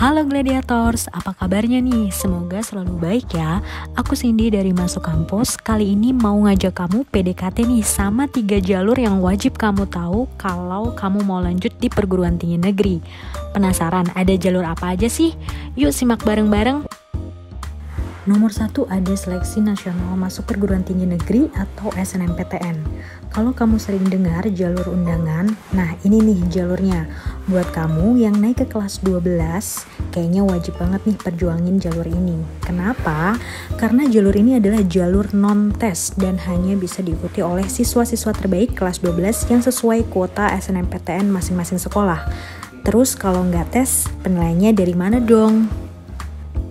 Halo Gladiators, apa kabarnya nih? Semoga selalu baik ya. Aku Cindy dari Masuk Kampus. Kali ini mau ngajak kamu PDKT nih sama 3 jalur yang wajib kamu tahu kalau kamu mau lanjut di perguruan tinggi negeri. Penasaran ada jalur apa aja sih? Yuk simak bareng-bareng. Nomor 1 ada seleksi nasional masuk perguruan tinggi negeri atau SNMPTN. Kalau kamu sering dengar jalur undangan, nah ini nih jalurnya. Buat kamu yang naik ke kelas 12, kayaknya wajib banget nih perjuangin jalur ini. Kenapa? Karena jalur ini adalah jalur non-tes dan hanya bisa diikuti oleh siswa-siswa terbaik kelas 12 yang sesuai kuota SNMPTN masing-masing sekolah. Terus kalau nggak tes, penilaiannya dari mana dong?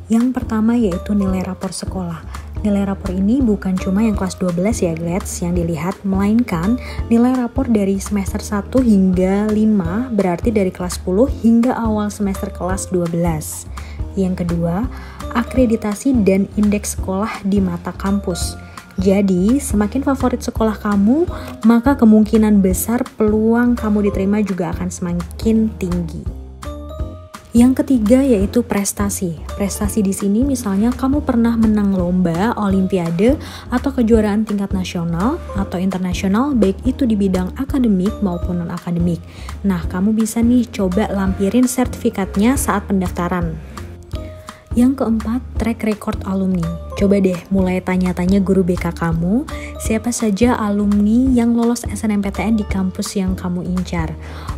Yang pertama yaitu nilai rapor sekolah. Nilai rapor ini bukan cuma yang kelas 12 ya Glats yang dilihat, melainkan nilai rapor dari semester 1 hingga 5, berarti dari kelas 10 hingga awal semester kelas 12. Yang kedua, akreditasi dan indeks sekolah di mata kampus. Jadi, semakin favorit sekolah kamu, maka kemungkinan besar peluang kamu diterima juga akan semakin tinggi. Yang ketiga yaitu prestasi. Prestasi di sini misalnya kamu pernah menang lomba, olimpiade, atau kejuaraan tingkat nasional atau internasional, baik itu di bidang akademik maupun non-akademik. Nah, kamu bisa nih coba lampirin sertifikatnya saat pendaftaran. Yang keempat, track record alumni. Coba deh mulai tanya-tanya guru BK kamu, siapa saja alumni yang lolos SNMPTN di kampus yang kamu incar.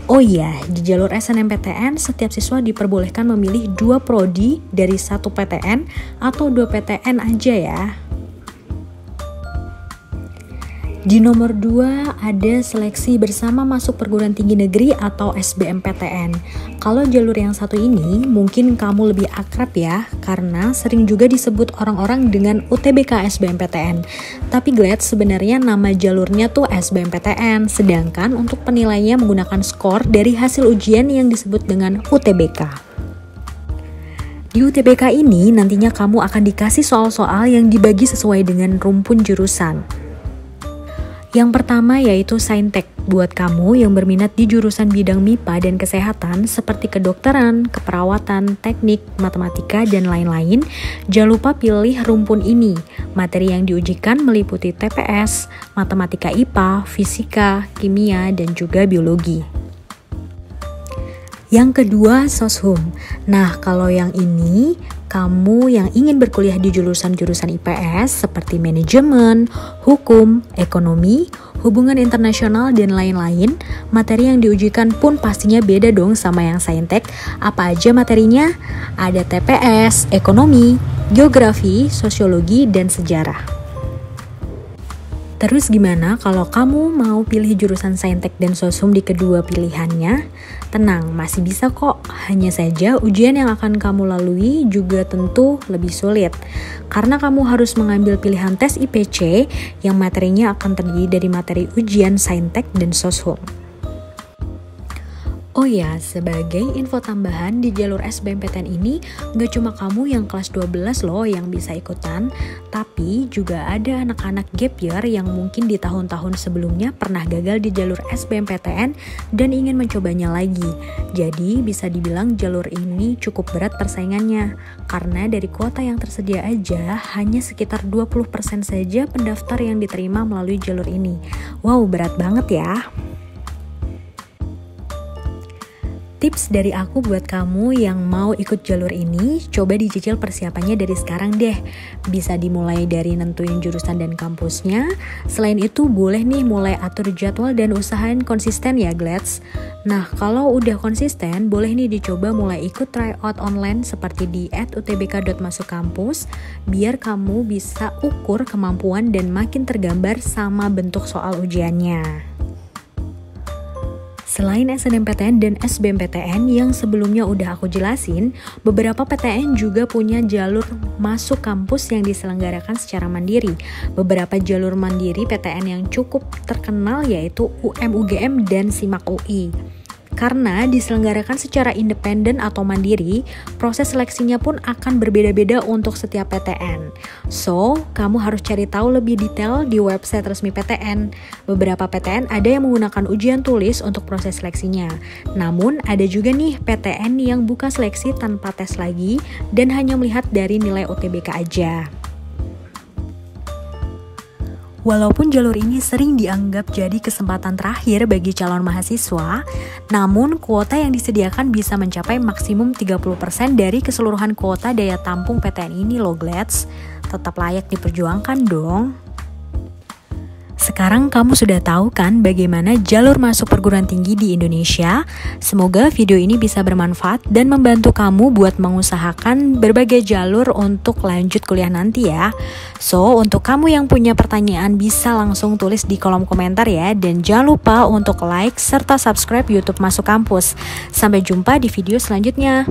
Oh iya, di jalur SNMPTN, setiap siswa diperbolehkan memilih 2 prodi dari 1 PTN atau 2 PTN aja ya. Di nomor 2 ada seleksi bersama masuk perguruan tinggi negeri atau SBMPTN. Kalau jalur yang satu ini mungkin kamu lebih akrab ya, karena sering juga disebut orang-orang dengan UTBK SBMPTN. Tapi glad sebenarnya nama jalurnya tuh SBMPTN, sedangkan untuk penilaiannya menggunakan skor dari hasil ujian yang disebut dengan UTBK. Di UTBK ini nantinya kamu akan dikasih soal-soal yang dibagi sesuai dengan rumpun jurusan. Yang pertama yaitu Saintek, buat kamu yang berminat di jurusan bidang MIPA dan kesehatan seperti kedokteran, keperawatan, teknik, matematika, dan lain-lain, jangan lupa pilih rumpun ini. Materi yang diujikan meliputi TPS, matematika IPA, fisika, kimia, dan juga biologi. Yang kedua, Soshum. Nah, kalau yang ini, kamu yang ingin berkuliah di jurusan-jurusan IPS seperti manajemen, hukum, ekonomi, hubungan internasional, dan lain-lain, materi yang diujikan pun pastinya beda dong sama yang Saintek. Apa aja materinya? Ada TPS, ekonomi, geografi, sosiologi, dan sejarah. Terus gimana kalau kamu mau pilih jurusan Saintek dan Soshum di kedua pilihannya? Tenang, masih bisa kok. Hanya saja ujian yang akan kamu lalui juga tentu lebih sulit. Karena kamu harus mengambil pilihan tes IPC yang materinya akan terdiri dari materi ujian Saintek dan Soshum. Oh ya, sebagai info tambahan di jalur SBMPTN ini gak cuma kamu yang kelas 12 loh yang bisa ikutan, tapi juga ada anak-anak gap year yang mungkin di tahun-tahun sebelumnya pernah gagal di jalur SBMPTN dan ingin mencobanya lagi. Jadi bisa dibilang jalur ini cukup berat persaingannya, karena dari kuota yang tersedia aja hanya sekitar 20% saja pendaftar yang diterima melalui jalur ini. Wow, berat banget ya. Tips dari aku buat kamu yang mau ikut jalur ini, coba dicicil persiapannya dari sekarang deh. Bisa dimulai dari nentuin jurusan dan kampusnya. Selain itu boleh nih mulai atur jadwal dan usahain konsisten ya Glats. Nah, kalau udah konsisten, boleh nih dicoba mulai ikut tryout online seperti di @utbk.masukkampus biar kamu bisa ukur kemampuan dan makin tergambar sama bentuk soal ujiannya. Selain SNMPTN dan SBMPTN yang sebelumnya udah aku jelasin, beberapa PTN juga punya jalur masuk kampus yang diselenggarakan secara mandiri. Beberapa jalur mandiri PTN yang cukup terkenal yaitu UM UGM dan SIMAK UI. Karena diselenggarakan secara independen atau mandiri, proses seleksinya pun akan berbeda-beda untuk setiap PTN. So, kamu harus cari tahu lebih detail di website resmi PTN. Beberapa PTN ada yang menggunakan ujian tulis untuk proses seleksinya. Namun, ada juga nih PTN yang buka seleksi tanpa tes lagi dan hanya melihat dari nilai UTBK aja. Walaupun jalur ini sering dianggap jadi kesempatan terakhir bagi calon mahasiswa, namun kuota yang disediakan bisa mencapai maksimum 30% dari keseluruhan kuota daya tampung PTN ini loh, Glets. Tetap layak diperjuangkan dong. Sekarang kamu sudah tahu kan bagaimana jalur masuk perguruan tinggi di Indonesia? Semoga video ini bisa bermanfaat dan membantu kamu buat mengusahakan berbagai jalur untuk lanjut kuliah nanti ya. So, untuk kamu yang punya pertanyaan bisa langsung tulis di kolom komentar ya. Dan jangan lupa untuk like serta subscribe YouTube Masuk Kampus. Sampai jumpa di video selanjutnya.